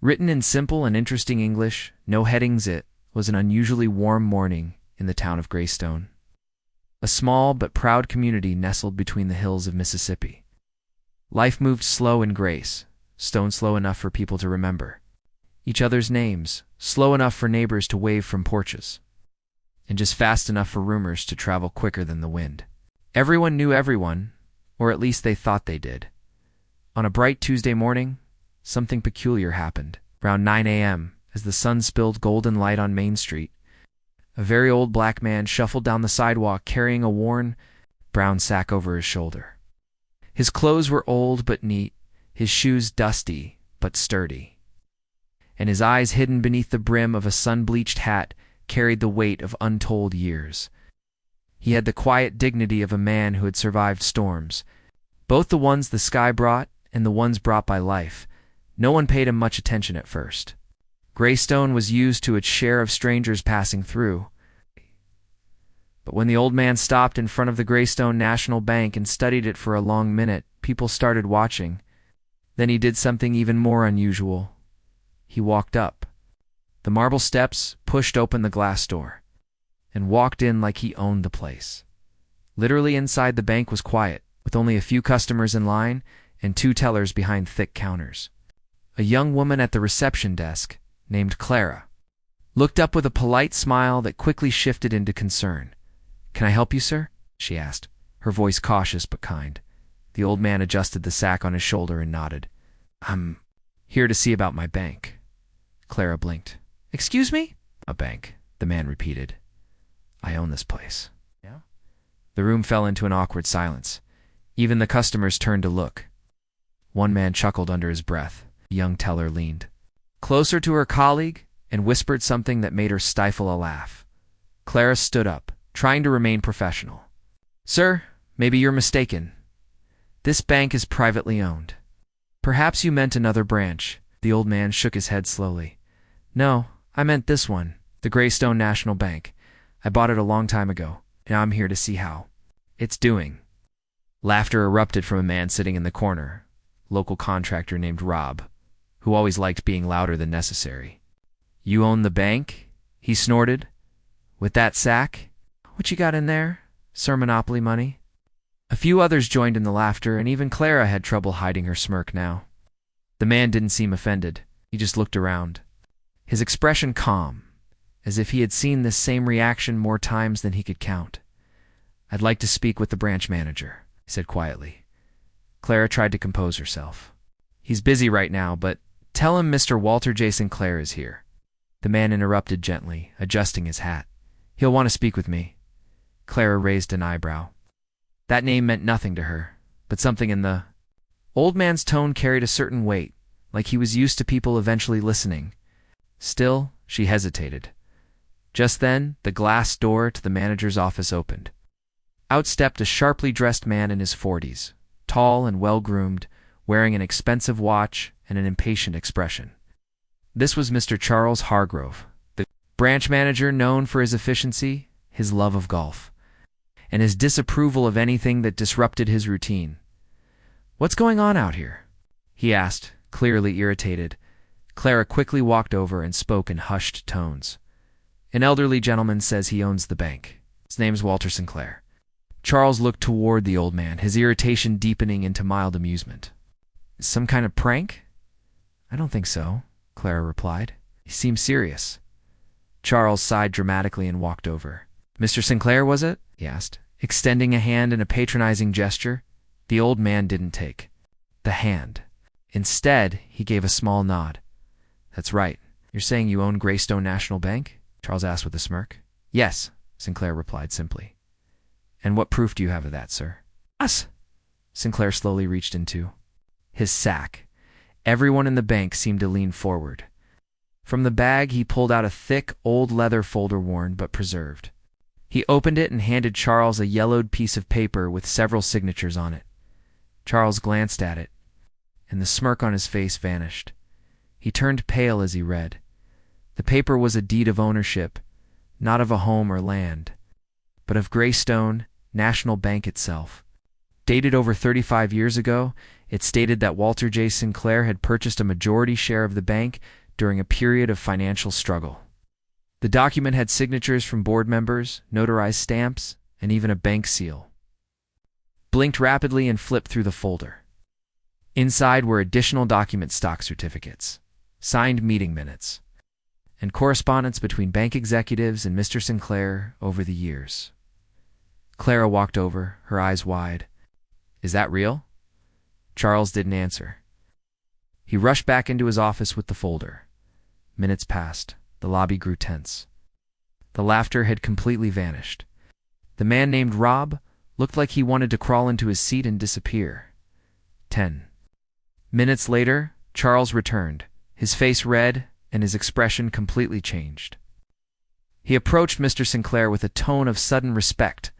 Written in simple and interesting English, no headings, it was an unusually warm morning in the town of Greystone, a small but proud community nestled between the hills of Mississippi. Life moved slow in Grace, stone slow enough for people to remember each other's names, slow enough for neighbors to wave from porches, and just fast enough for rumors to travel quicker than the wind. Everyone knew everyone, or at least they thought they did. On a bright Tuesday morning, something peculiar happened. Around 9 a.m., as the sun spilled golden light on Main Street, a very old black man shuffled down the sidewalk carrying a worn, brown sack over his shoulder. His clothes were old but neat, his shoes dusty but sturdy, and his eyes hidden beneath the brim of a sun-bleached hat carried the weight of untold years. He had the quiet dignity of a man who had survived storms, both the ones the sky brought and the ones brought by life. No one paid him much attention at first. Greystone was used to its share of strangers passing through. But when the old man stopped in front of the Greystone National Bank and studied it for a long minute, people started watching. Then he did something even more unusual. He walked up the marble steps, pushed open the glass door, and walked in like he owned the place. Literally inside the bank was quiet, with only a few customers in line and 2 tellers behind thick counters. A young woman at the reception desk, named Clara, looked up with a polite smile that quickly shifted into concern. "Can I help you, sir?" she asked, her voice cautious but kind. The old man adjusted the sack on his shoulder and nodded. "I'm here to see about my bank." Clara blinked. "Excuse me?" "A bank," the man repeated. "I own this place." "Yeah?" The room fell into an awkward silence. Even the customers turned to look. One man chuckled under his breath. The young teller leaned closer to her colleague and whispered something that made her stifle a laugh. Clara stood up, trying to remain professional. "Sir, maybe you're mistaken. This bank is privately owned. Perhaps you meant another branch." The old man shook his head slowly. "No, I meant this one, the Greystone National Bank. I bought it a long time ago, and I'm here to see how it's doing." Laughter erupted from a man sitting in the corner, local contractor named Rob, who always liked being louder than necessary. "You own the bank?" he snorted. "With that sack? What you got in there? Sir Monopoly money?" A few others joined in the laughter, and even Clara had trouble hiding her smirk now. The man didn't seem offended. He just looked around, his expression calm, as if he had seen this same reaction more times than he could count. "I'd like to speak with the branch manager," he said quietly. Clara tried to compose herself. "He's busy right now, but tell him Mr. Walter J. Sinclair is here." The man interrupted gently, adjusting his hat. "He'll want to speak with me." Clara raised an eyebrow. That name meant nothing to her, but something in the old man's tone carried a certain weight, like he was used to people eventually listening. Still, she hesitated. Just then, the glass door to the manager's office opened. Out stepped a sharply dressed man in his 40s, tall and well-groomed, wearing an expensive watch and an impatient expression. This was Mr. Charles Hargrove, the branch manager known for his efficiency, his love of golf, and his disapproval of anything that disrupted his routine. "What's going on out here?" he asked, clearly irritated. Clara quickly walked over and spoke in hushed tones. "An elderly gentleman says he owns the bank. His name's Walter Sinclair." Charles looked toward the old man, his irritation deepening into mild amusement. "Some kind of prank?" "I don't think so," Clara replied. "He seems serious." Charles sighed dramatically and walked over. "Mr. Sinclair, was it?" he asked, extending a hand in a patronizing gesture. The old man didn't take the hand. Instead, he gave a small nod. "That's right. You're saying you own Greystone National Bank?" Charles asked with a smirk. "Yes," Sinclair replied simply. "And what proof do you have of that, sir?" "Us!" Sinclair slowly reached into his sack. Everyone in the bank seemed to lean forward. From the bag, he pulled out a thick, old leather folder, worn but preserved. He opened it and handed Charles a yellowed piece of paper with several signatures on it. Charles glanced at it, and the smirk on his face vanished. He turned pale as he read. The paper was a deed of ownership, not of a home or land, but of Greystone National Bank itself. Dated over 35 years ago, it stated that Walter J. Sinclair had purchased a majority share of the bank during a period of financial struggle. The document had signatures from board members, notarized stamps, and even a bank seal. Blinked rapidly and flipped through the folder. Inside were additional document stock certificates, signed meeting minutes, and correspondence between bank executives and Mr. Sinclair over the years. Clara walked over, her eyes wide. "Is that real?" Charles didn't answer. He rushed back into his office with the folder. Minutes passed. The lobby grew tense. The laughter had completely vanished. The man named Rob looked like he wanted to crawl into his seat and disappear. 10 minutes later, Charles returned, his face red and his expression completely changed. He approached Mr. Sinclair with a tone of sudden respect,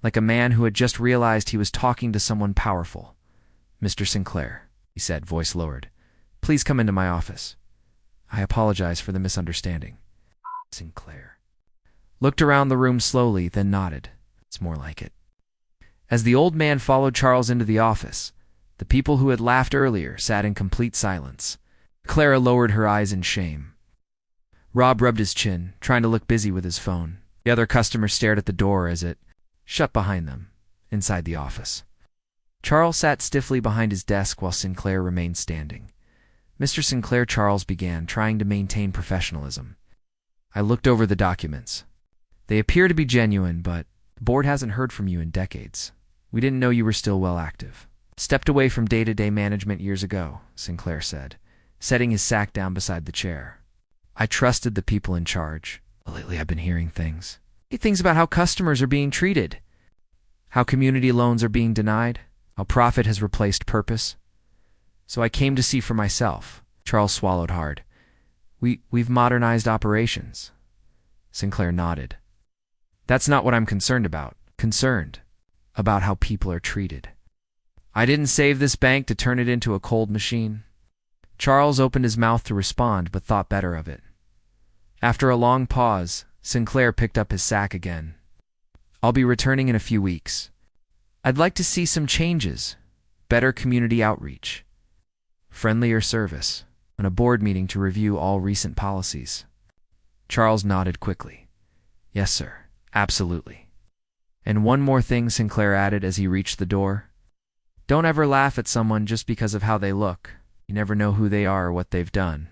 like a man who had just realized he was talking to someone powerful. "Mr. Sinclair," he said, voice lowered, "please come into my office. I apologize for the misunderstanding." Sinclair looked around the room slowly, then nodded. "It's more like it." As the old man followed Charles into the office, the people who had laughed earlier sat in complete silence. Clara lowered her eyes in shame. Rob rubbed his chin, trying to look busy with his phone. The other customers stared at the door as it shut behind them, inside the office. Charles sat stiffly behind his desk while Sinclair remained standing. "Mr. Sinclair," Charles began, trying to maintain professionalism. "I looked over the documents. They appear to be genuine, but the board hasn't heard from you in decades. We didn't know you were still well active. Stepped away from day-to-day management years ago," Sinclair said, setting his sack down beside the chair. "I trusted the people in charge. But lately I've been hearing things. Things about how customers are being treated, how community loans are being denied, how profit has replaced purpose. So I came to see for myself." Charles swallowed hard. We've modernized operations." Sinclair nodded. "That's not what I'm concerned about. Concerned about how people are treated. I didn't save this bank to turn it into a cold machine." Charles opened his mouth to respond, but thought better of it. After a long pause, Sinclair picked up his sack again. "I'll be returning in a few weeks. I'd like to see some changes, better community outreach, friendlier service, and a board meeting to review all recent policies." Charles nodded quickly. "Yes, sir, absolutely. And one more thing," Sinclair added as he reached the door. "Don't ever laugh at someone just because of how they look. You never know who they are or what they've done."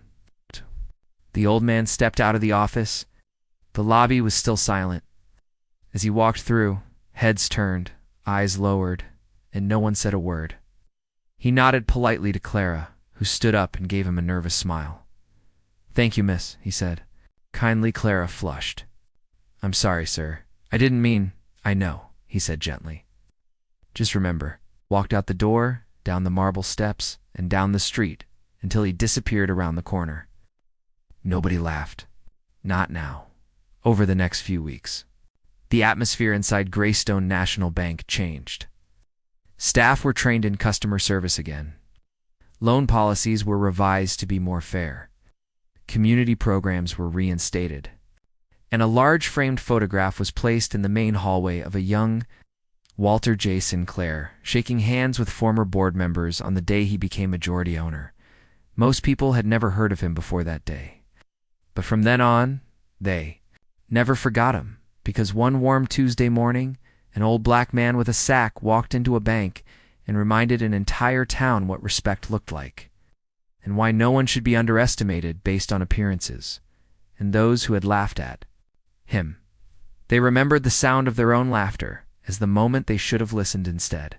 The old man stepped out of the office. The lobby was still silent. As he walked through, heads turned, eyes lowered, and no one said a word. He nodded politely to Clara, who stood up and gave him a nervous smile. "Thank you, miss," he said. Kindly, Clara flushed. "I'm sorry, sir. I didn't mean—" "I know," he said gently. "Just remember," walked out the door, down the marble steps, and down the street, until he disappeared around the corner. Nobody laughed. Not now. Over the next few weeks, the atmosphere inside Greystone National Bank changed. Staff were trained in customer service again. Loan policies were revised to be more fair. Community programs were reinstated. And a large framed photograph was placed in the main hallway of a young Walter J. Sinclair, shaking hands with former board members on the day he became majority owner. Most people had never heard of him before that day. But from then on, they never forgot him, because one warm Tuesday morning, an old black man with a sack walked into a bank and reminded an entire town what respect looked like, and why no one should be underestimated based on appearances, and those who had laughed at him. They remembered the sound of their own laughter as the moment they should have listened instead.